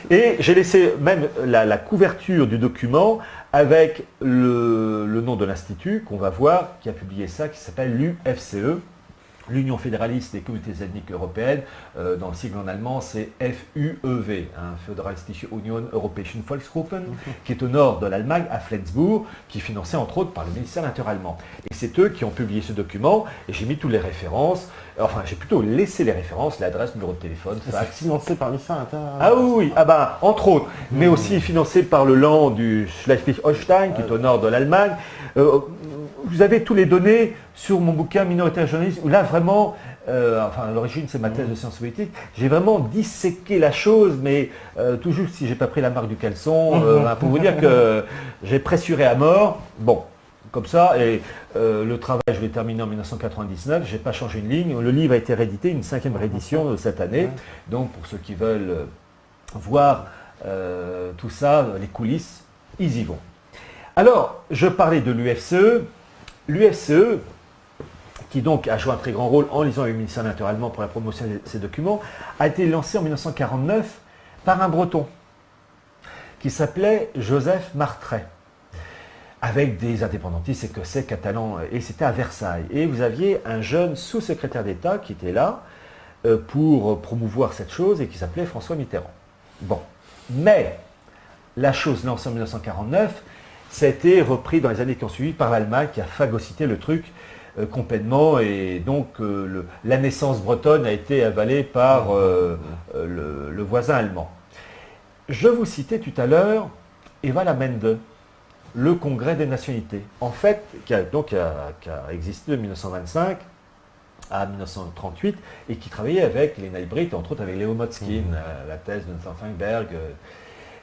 Et j'ai laissé même la couverture du document avec le nom de l'institut qu'on va voir, qui a publié ça, qui s'appelle l'UFCE. L'Union fédéraliste des communautés ethniques européennes, dans le sigle en allemand, c'est FUEV, Föderalistische Union Europäischen Volksgruppen, qui est au nord de l'Allemagne, à Flensbourg, qui est financé entre autres par le ministère de l'Intérieur allemand. Et c'est eux qui ont publié ce document, et j'ai mis toutes les références, j'ai plutôt laissé les références, l'adresse, numéro de téléphone, fax. C'est financé par le ministère de l'Intérieur. Ah oui, entre autres, mais aussi financé par le Land du Schleswig-Holstein, qui est au nord de l'Allemagne. Vous avez tous les données sur mon bouquin Minorité et régionalisme, où là vraiment, à l'origine c'est ma thèse de sciences politiques, j'ai vraiment disséqué la chose, mais tout juste si j'ai pas pris la marque du caleçon, pour vous dire que j'ai pressuré à mort. Bon, comme ça, et le travail je l'ai terminé en 1999, j'ai pas changé une ligne, le livre a été réédité, une 5e réédition cette année, donc pour ceux qui veulent voir tout ça, les coulisses, ils y vont. Alors, je parlais de l'UFCE. L'UFCE, qui donc a joué un très grand rôle en lisant le ministère de l'Intérieur allemand pour la promotion de ces documents, a été lancé en 1949 par un Breton qui s'appelait Joseph Martret. avec des indépendantistes écossais, catalans, et c'était à Versailles. Et vous aviez un jeune sous-secrétaire d'État qui était là pour promouvoir cette chose et qui s'appelait François Mitterrand. Bon, mais la chose lancée en 1949, ça a été repris dans les années qui ont suivi par l'Allemagne qui a phagocyté le truc complètement, et donc la naissance bretonne a été avalée par le voisin allemand. Je vous citais tout à l'heure Eva Lamende, le Congrès des nationalités, en fait, qui a existé de 1925 à 1938 et qui travaillait avec les Britt, entre autres avec Léo Motzkin, la thèse de Nathan Feinberg.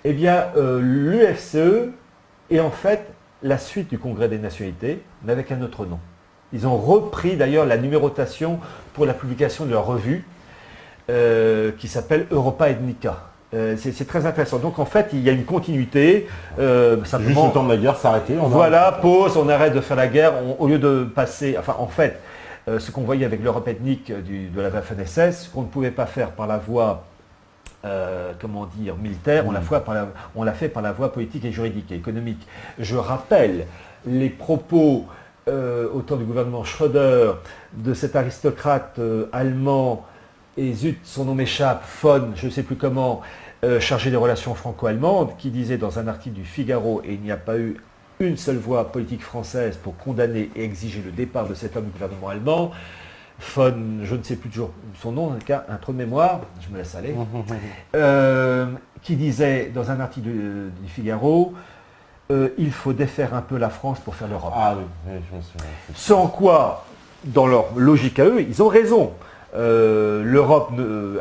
Eh bien, l'UFCE est en fait la suite du Congrès des nationalités, mais avec un autre nom. Ils ont repris d'ailleurs la numérotation pour la publication de leur revue, qui s'appelle Europa Ethnica. C'est très intéressant. Donc en fait, il y a une continuité. Juste le temps de la guerre s'arrêter. Voilà, pause, on arrête de faire la guerre. Au lieu de passer... Enfin, en fait, ce qu'on voyait avec l'Europe ethnique de la Waffen-SS, qu'on ne pouvait pas faire par la voie, comment dire, militaire, on l'a fait par la voie politique et juridique et économique. Je rappelle les propos au temps du gouvernement Schröder de cet aristocrate allemand, et zut, son nom m'échappe, von, je ne sais plus comment, chargé des relations franco-allemandes, qui disait dans un article du Figaro, et il n'y a pas eu une seule voix politique française pour condamner et exiger le départ de cet homme du gouvernement allemand, von, je ne sais plus toujours son nom, en tout cas, un trou de mémoire, je me laisse aller, qui disait dans un article du Figaro, il faut défaire un peu la France pour faire l'Europe. Ah oui, je me souviens. Sans quoi, dans leur logique à eux, ils ont raison. L'Europe,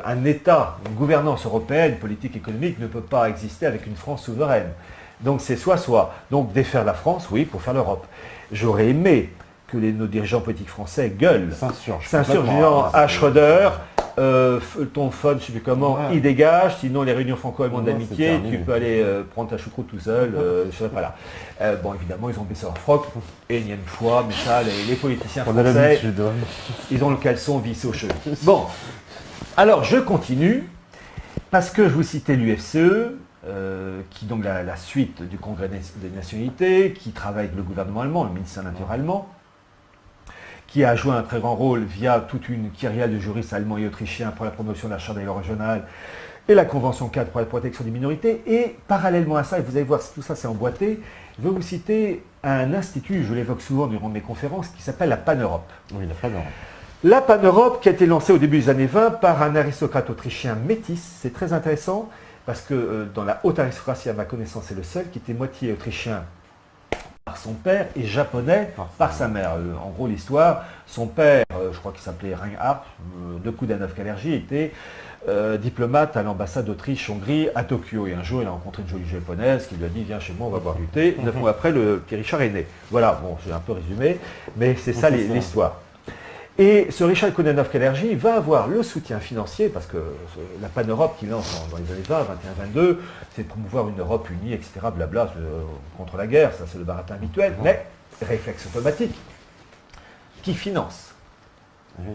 un État, une gouvernance européenne, politique, économique, ne peut pas exister avec une France souveraine. Donc c'est soit. Donc défaire la France, oui, pour faire l'Europe. J'aurais aimé que nos dirigeants politiques français gueulent, s'insurgeant à Schröder, ton fun, je ne sais plus comment, il dégage, sinon les réunions franco-allemandes d'amitié, tu peux aller prendre ta choucroute tout seul, je serai pas là. Bon, évidemment, ils ont baissé leur froc, énième fois, mais ça, les politiciens français, ils ont le caleçon vissé aux cheveux. Bon, alors je continue, parce que je vous citais l'UFCE, qui est donc la suite du Congrès des nationalités, qui travaille avec le gouvernement allemand, le ministère de l'Intérieur allemand, qui a joué un très grand rôle via toute une kyrielle de juristes allemands et autrichiens pour la promotion de la charte des langues régionales et la Convention 4 pour la protection des minorités. Et parallèlement à ça, et vous allez voir, tout ça c'est emboîté, je vais vous citer un institut, je l'évoque souvent durant mes conférences, qui s'appelle la Pan-Europe. Oui, la Pan-Europe. La Pan-Europe qui a été lancée au début des années 20 par un aristocrate autrichien métis, c'est très intéressant, parce que dans la haute aristocratie, à ma connaissance, c'est le seul qui était moitié autrichien par son père et japonais par sa mère. En gros, l'histoire, son père, je crois qu'il s'appelait Reinhard de Kudanov-Kalergi, était diplomate à l'ambassade d'Autriche-Hongrie à Tokyo. Et un jour, il a rencontré une jolie japonaise qui lui a dit « Viens chez moi, on va boire du thé ». 9 mois après, le petit Richard est né. Voilà, bon, j'ai un peu résumé, mais c'est ça l'histoire. Et ce Richard Kudanov-Kalergi va avoir le soutien financier, parce que la Pan-Europe qu'il lance dans les années 20, 21, 22, c'est de promouvoir une Europe unie, etc., blabla, contre la guerre, ça c'est le baratin habituel, mais réflexe automatique. Qui finance?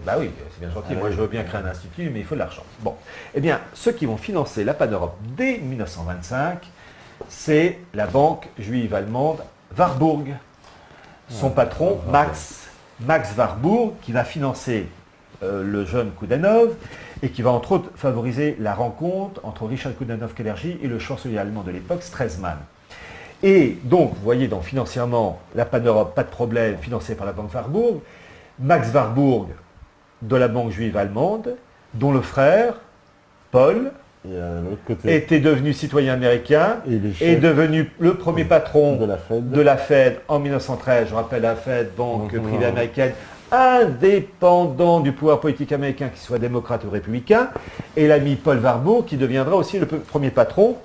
Bah oui, c'est bien gentil, moi je veux bien créer un institut, mais il faut de l'argent. Bon, eh bien, ceux qui vont financer la Pan-Europe dès 1925, c'est la banque juive allemande Warburg. Son patron, Max Warburg, qui va financer le jeune Kudanov et qui va entre autres favoriser la rencontre entre Richard Kudanov-Kalergi et le chancelier allemand de l'époque, Stresemann. Et donc, vous voyez, donc, financièrement, la Pan-Europe, pas de problème, financée par la banque Warburg. Max Warburg, de la banque juive allemande, dont le frère, Paul, était devenu citoyen américain, est devenu le premier patron de la Fed en 1913. Je rappelle la Fed, banque privée américaine, indépendant du pouvoir politique américain, qu'il soit démocrate ou républicain, et l'ami Paul Warburg, qui deviendra aussi le premier patron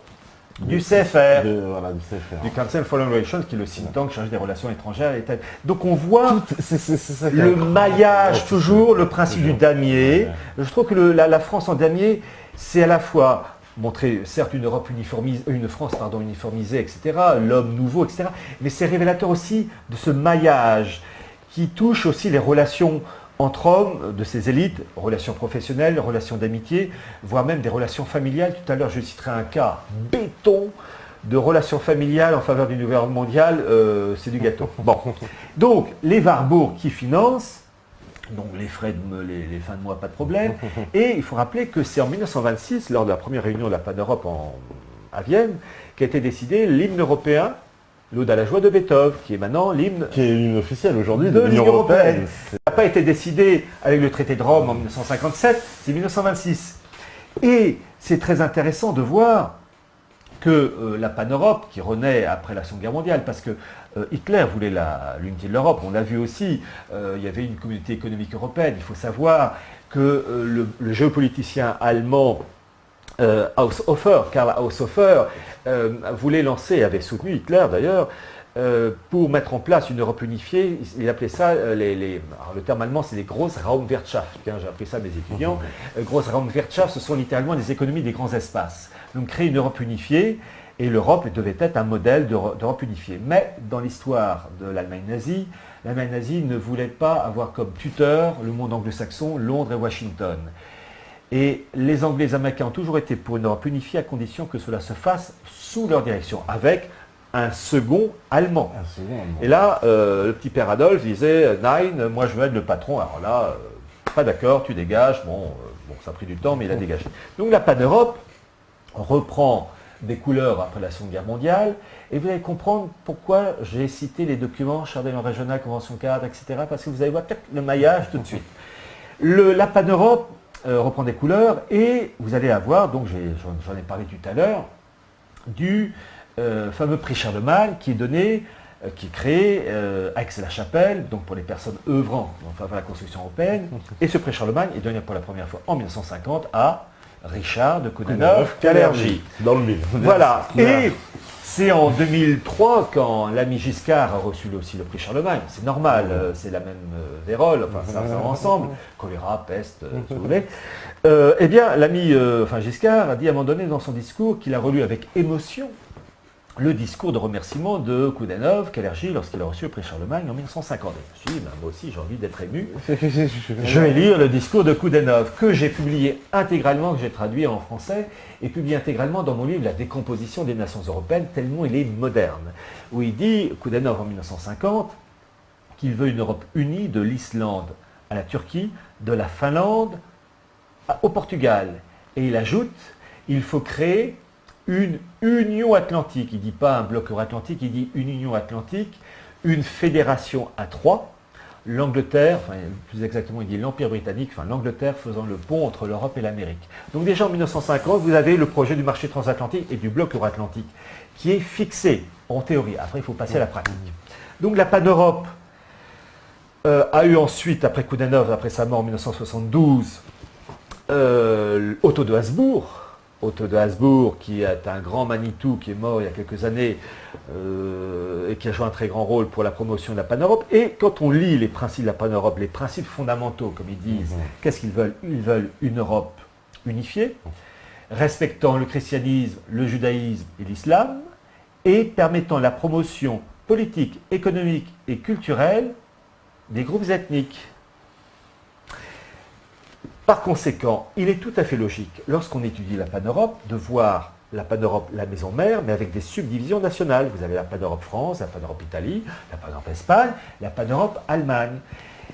du CFR, du Council on Foreign Relations, qui est le think tank chargé des relations étrangères. Donc on voit le maillage, toujours le principe du damier. Je trouve que la France en damier, c'est à la fois montrer, certes, une Europe uniformisée, une France uniformisée, etc., l'homme nouveau, etc., mais c'est révélateur aussi de ce maillage qui touche aussi les relations entre hommes de ces élites, relations professionnelles, relations d'amitié, voire même des relations familiales. Tout à l'heure, je citerai un cas béton de relations familiales en faveur du nouvel ordre mondial, c'est du gâteau. Bon. Donc, les Warburg qui financent, donc les frais les fins de mois, pas de problème. Et il faut rappeler que c'est en 1926, lors de la première réunion de la Pan-Europe à Vienne, qu'a été décidé l'hymne européen, l'Aude à la joie de Beethoven, qui est maintenant l'hymne... Qui est l'hymne officiel aujourd'hui de l'Union européenne. Ça n'a pas été décidé avec le traité de Rome en 1957, c'est 1926. Et c'est très intéressant de voir que la Pan-Europe, qui renaît après la Seconde Guerre mondiale, parce que Hitler voulait l'unité de l'Europe, on l'a vu aussi, il y avait une communauté économique européenne. Il faut savoir que le géopoliticien allemand Karl Haushofer, voulait lancer, avait soutenu Hitler d'ailleurs, pour mettre en place une Europe unifiée. Il appelait ça, alors le terme allemand c'est les Großraumwirtschaft, j'ai appris ça à mes étudiants. Großraumwirtschaft, ce sont littéralement des économies des grands espaces. Donc créer une Europe unifiée, et l'Europe devait être un modèle d'Europe unifiée. Mais dans l'histoire de l'Allemagne nazie ne voulait pas avoir comme tuteur le monde anglo-saxon, Londres et Washington. Et les Anglais et les Américains ont toujours été pour une Europe unifiée à condition que cela se fasse sous leur direction, avec un second allemand. Et là, le petit père Adolphe disait « Nein, moi je veux être le patron ». Alors là, pas d'accord, tu dégages. Bon, ça a pris du temps, mais il a dégagé. Donc la Pan-Europe reprend des couleurs après la Seconde Guerre mondiale, et vous allez comprendre pourquoi j'ai cité les documents, Charte régionale, Convention cadre, etc., parce que vous allez voir le maillage tout de suite. La Pan-Europe reprend des couleurs, et vous allez avoir, donc j'en ai parlé tout à l'heure, du fameux prix Charlemagne qui est donné, qui est créé à Aix-la-Chapelle, donc pour les personnes œuvrant en faveur de la construction européenne, et ce prix Charlemagne est donné pour la première fois en 1950 à Richard de Coudenhove-Kalergi. Dans le mille. Voilà. Et c'est en 2003 quand l'ami Giscard a reçu aussi le prix Charlemagne. C'est normal, c'est la même vérole, enfin ça va ensemble, choléra, peste, si vous voulez. Eh bien, l'ami Giscard a dit à un moment donné dans son discours qu'il a relu avec émotion le discours de remerciement de Coudenhove-Kalergi lorsqu'il a reçu le prix Charlemagne en 1950. Je me suis dit, moi aussi j'ai envie d'être ému. Je vais lire le discours de Coudenhove, que j'ai publié intégralement, que j'ai traduit en français, et publié intégralement dans mon livre La décomposition des nations européennes, tellement il est moderne, où il dit, Coudenhove en 1950, qu'il veut une Europe unie de l'Islande à la Turquie, de la Finlande au Portugal. Et il ajoute, il faut créer une union atlantique. Il ne dit pas un bloc euro-atlantique, il dit une union atlantique, une fédération à trois, l'Angleterre, enfin plus exactement il dit l'Empire britannique, enfin l'Angleterre faisant le pont entre l'Europe et l'Amérique. Donc déjà en 1950, vous avez le projet du marché transatlantique et du bloc euro-atlantique qui est fixé en théorie. Après, il faut passer à la pratique. Donc la Pan-Europe a eu ensuite, après Coudenhove, après sa mort en 1972, Otto de Habsbourg. Otto de Habsbourg, qui est un grand Manitou, qui est mort il y a quelques années, et qui a joué un très grand rôle pour la promotion de la Pan-Europe. Et quand on lit les principes de la Pan-Europe, les principes fondamentaux, comme ils disent, qu'est-ce qu'ils veulent? Ils veulent une Europe unifiée, respectant le christianisme, le judaïsme et l'islam, et permettant la promotion politique, économique et culturelle des groupes ethniques. Par conséquent, il est tout à fait logique, lorsqu'on étudie la Pan-Europe, de voir la Pan-Europe, la maison mère, mais avec des subdivisions nationales. Vous avez la Pan-Europe France, la Pan-Europe Italie, la Pan-Europe Espagne, la Pan-Europe Allemagne.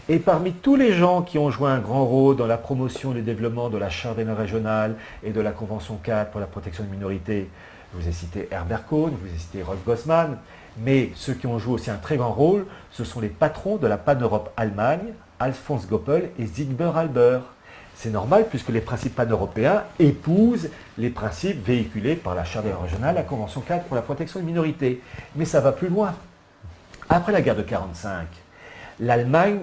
Et parmi tous les gens qui ont joué un grand rôle dans la promotion et le développement de la Charte régionale et de la Convention cadre pour la protection des minorités, je vous ai cité Herbert Kohn, je vous ai cité Rolf Gossmann, mais ceux qui ont joué aussi un très grand rôle, ce sont les patrons de la Pan-Europe Allemagne, Alphonse Goppel et Sigbert Halber. C'est normal puisque les principes pan-européens épousent les principes véhiculés par la Charte régionale, la Convention cadre pour la protection des minorités. Mais ça va plus loin. Après la guerre de 1945, l'Allemagne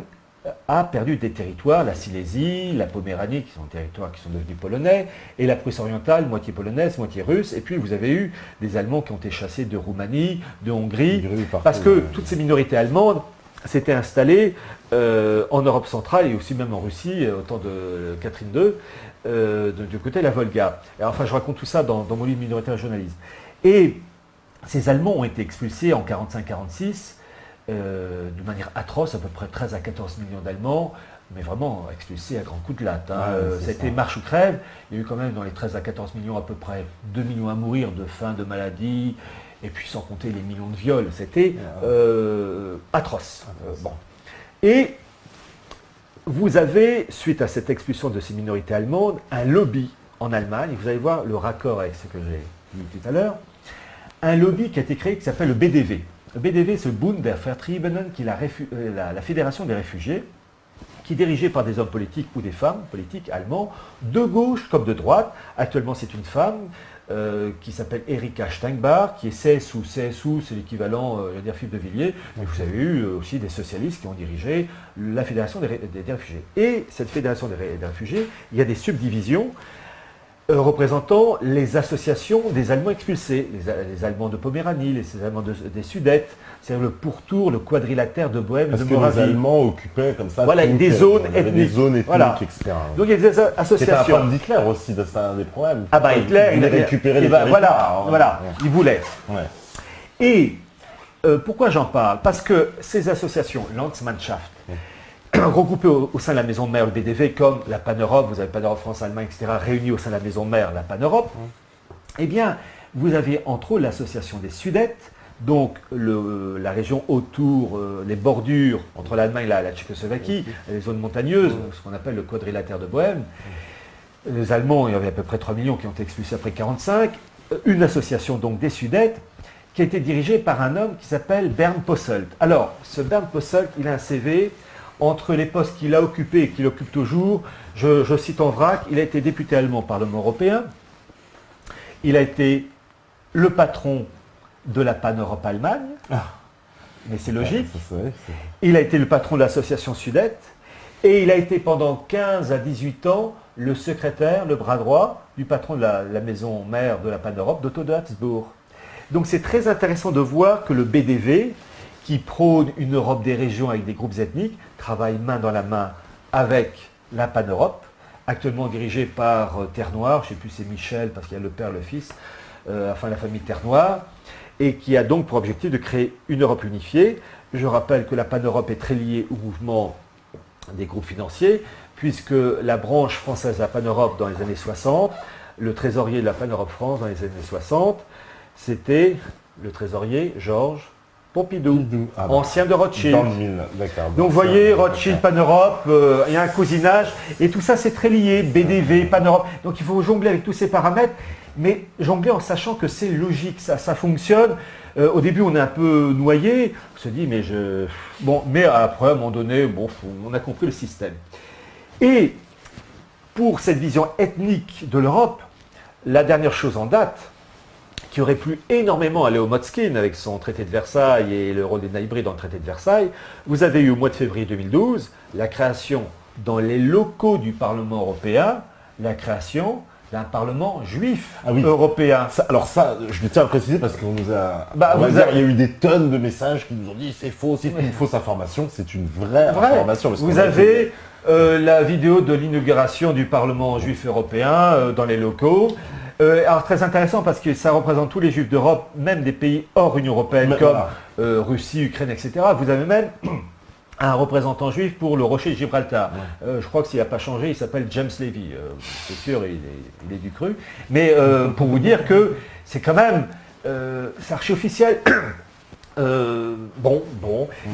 a perdu des territoires, la Silésie, la Poméranie, qui sont des territoires qui sont devenus polonais, et la Prusse orientale, moitié polonaise, moitié russe. Et puis vous avez eu des Allemands qui ont été chassés de Roumanie, de Hongrie, parce que toutes ces minorités allemandes s'étaient installées en Europe centrale et aussi même en Russie, au temps de Catherine II, du côté de la Volga. Alors, enfin, je raconte tout ça dans mon livre Minorité et journalisme. Et ces Allemands ont été expulsés en 1945-1946 de manière atroce, à peu près 13 à 14 millions d'Allemands, mais vraiment expulsés à grands coups de latte. Ça a été marche ou crève. Il y a eu quand même dans les 13 à 14 millions à peu près 2 millions à mourir de faim, de maladie, et puis sans compter les millions de viols. C'était atroce. Bon. Et vous avez, suite à cette expulsion de ces minorités allemandes, un lobby en Allemagne, et vous allez voir le raccord avec ce que j'ai dit tout à l'heure, un lobby qui a été créé qui s'appelle le BDW. Le BDW, c'est le Bund der Vertriebenen, qui est la fédération des réfugiés, qui est dirigée par des hommes politiques ou des femmes politiques allemands, de gauche comme de droite. Actuellement, c'est une femme qui s'appelle Erika Steinbach, qui est CSU. CSU, c'est l'équivalent, je veux dire, Philippe de Villiers, mais vous avez eu aussi des socialistes qui ont dirigé la fédération des réfugiés. Et cette fédération des réfugiés, il y a des subdivisions représentant les associations des Allemands expulsés, les Allemands de Poméranie, les Allemands des Sudètes, c'est-à-dire le pourtour, le quadrilatère de Bohême, de Moravie. Parce que les Allemands occupaient comme ça des zones ethniques. Des zones ethniques, etc. Donc il y a des associations. C'était un problème d'Hitler aussi, c'est un des problèmes. Ah bah Hitler, il avait récupéré les territoires. Voilà, il voulait. Ouais. Et pourquoi j'en parle? Parce que ces associations, Landsmannschaft, regroupées au sein de la maison mère, le BDW, comme la Pan-Europe, vous avez Pan-Europe, France, Allemagne, etc., réunies au sein de la maison mère, la Pan-Europe, eh bien, vous avez entre autres l'association des Sudètes, donc la région autour, les bordures entre l'Allemagne et la Tchécoslovaquie, les zones montagneuses, ce qu'on appelle le quadrilatère de Bohême. Les Allemands, il y avait à peu près 3 millions qui ont été expulsés après 1945. Une association donc des Sudètes qui a été dirigée par un homme qui s'appelle Bernd Posselt. Alors, ce Bernd Posselt, il a un CV entre les postes qu'il a occupés et qu'il occupe toujours. Je cite en vrac, il a été député allemand au Parlement européen. Il a été le patron de la Pan-Europe Allemagne, mais c'est logique. Il a été le patron de l'association Sudète et il a été pendant 15 à 18 ans le secrétaire, le bras droit du patron de la maison mère de la Pan-Europe, d'Otto de Habsbourg. Donc c'est très intéressant de voir que le BDW, qui prône une Europe des régions avec des groupes ethniques, travaille main dans la main avec la Pan-Europe, actuellement dirigée par Terre-Noire, je ne sais plus c'est Michel, parce qu'il y a le père, le fils, enfin la famille Terre-Noire, et qui a donc pour objectif de créer une Europe unifiée. Je rappelle que la Pan-Europe est très liée au mouvement des groupes financiers, puisque la branche française de la Pan-Europe dans les années 60, le trésorier de la Pan-Europe France dans les années 60, c'était le trésorier Georges Pompidou, ancien de Rothschild. Donc vous voyez, Rothschild, Pan-Europe, il y a un cousinage, et tout ça c'est très lié, BDW, Pan-Europe. Donc il faut jongler avec tous ces paramètres, mais jongler en sachant que c'est logique, ça fonctionne. Au début on est un peu noyé, on se dit mais après à un moment donné, on a compris le système. Et pour cette vision ethnique de l'Europe, la dernière chose en date, qui aurait plu énormément à Léo Motzkin avec son traité de Versailles et le rôle des Naïbris dans le traité de Versailles, vous avez eu au mois de février 2012 la création dans les locaux du Parlement européen, la création d'un Parlement juif européen. Alors ça, je le tiens à préciser parce qu'on nous a... il y a eu des tonnes de messages qui nous ont dit c'est faux, c'est une fausse information, c'est une vraie information. Vous avez la vidéo de l'inauguration du Parlement juif européen dans les locaux. Alors très intéressant parce que ça représente tous les juifs d'Europe, même des pays hors Union européenne comme Russie, Ukraine, etc. Vous avez même un représentant juif pour le rocher de Gibraltar. Je crois que s'il n'a pas changé, il s'appelle James Levy. C'est sûr, il est du cru. Mais pour vous dire que c'est quand même, c'est archi officiel.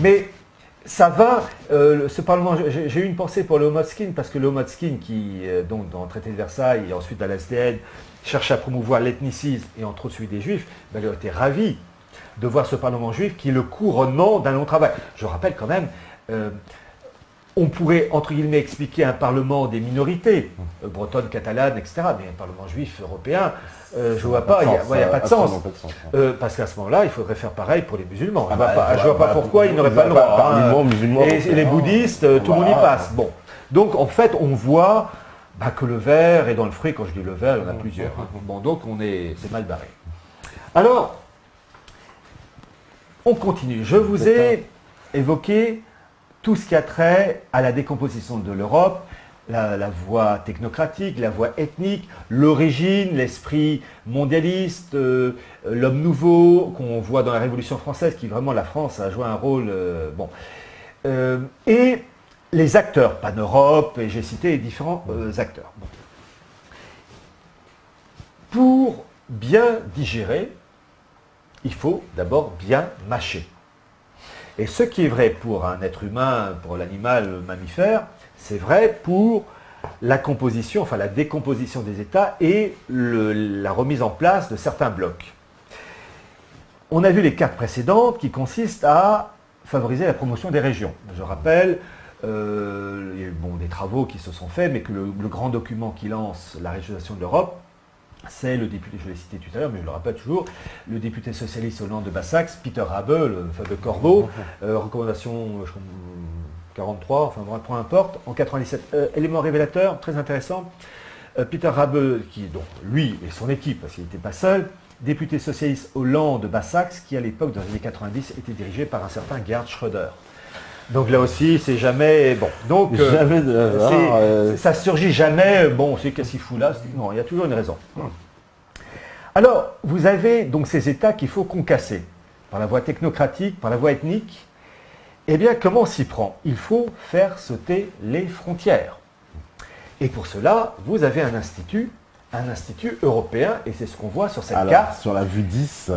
Mais ça va, ce Parlement, j'ai eu une pensée pour Léo Motzkin, parce que Léo Motzkin, qui, donc, dans le traité de Versailles et ensuite à la SDN, cherche à promouvoir l'ethnicisme et entre autres celui des Juifs, il a été ravi de voir ce Parlement juif qui est le couronnement d'un long travail. Je rappelle quand même, on pourrait, entre guillemets, expliquer un Parlement des minorités, bretonnes, catalanes, etc., mais un Parlement juif européen, je ne vois pas, il n'y a pas de sens. Parce qu'à ce moment-là, il faudrait faire pareil pour les musulmans. Je ne vois pas pourquoi ils n'auraient pas le droit. Et les bouddhistes, tout le monde y passe. Bon. Donc, en fait, on voit que le ver est dans le fruit. Quand je dis le ver, il y en a plusieurs. Bon, donc, c'est mal barré. Alors, on continue. Je vous ai évoqué tout ce qui a trait à la décomposition de l'Europe, la voie technocratique, la voie ethnique, l'origine, l'esprit mondialiste, l'homme nouveau qu'on voit dans la Révolution française, qui vraiment la France a joué un rôle bon. Et les acteurs, Pan-Europe, et j'ai cité les différents acteurs. Bon. Pour bien digérer, il faut d'abord bien mâcher. Et ce qui est vrai pour un être humain, pour l'animal mammifère, c'est vrai pour la composition, enfin la décomposition des États et la remise en place de certains blocs. On a vu les cartes précédentes qui consistent à favoriser la promotion des régions. Je rappelle, il y a eu des travaux qui se sont faits, mais que le grand document qui lance la régionalisation de l'Europe, c'est le député, je l'ai cité tout à l'heure, mais je le rappelle toujours, le député socialiste au Land de Basse-Saxe, Peter Rabe, le fameux Corbeau, recommandation 43, enfin peu importe, en 97. Élément révélateur, très intéressant, Peter Rabe, qui donc lui et son équipe, parce qu'il n'était pas seul, député socialiste au Land de Basse-Saxe, qui à l'époque, dans les années 90, était dirigé par un certain Gerhard Schröder. Donc là aussi, c'est jamais bon. Donc jamais de hasard, ça surgit jamais. Bon, c'est qu'est-ce qu'il fout là? Non, il y a toujours une raison. Alors, vous avez donc ces États qu'il faut concasser par la voie technocratique, par la voie ethnique. Eh bien, comment on s'y prend? Il faut faire sauter les frontières. Et pour cela, vous avez un institut européen, et c'est ce qu'on voit sur cette carte. Sur la vue 10.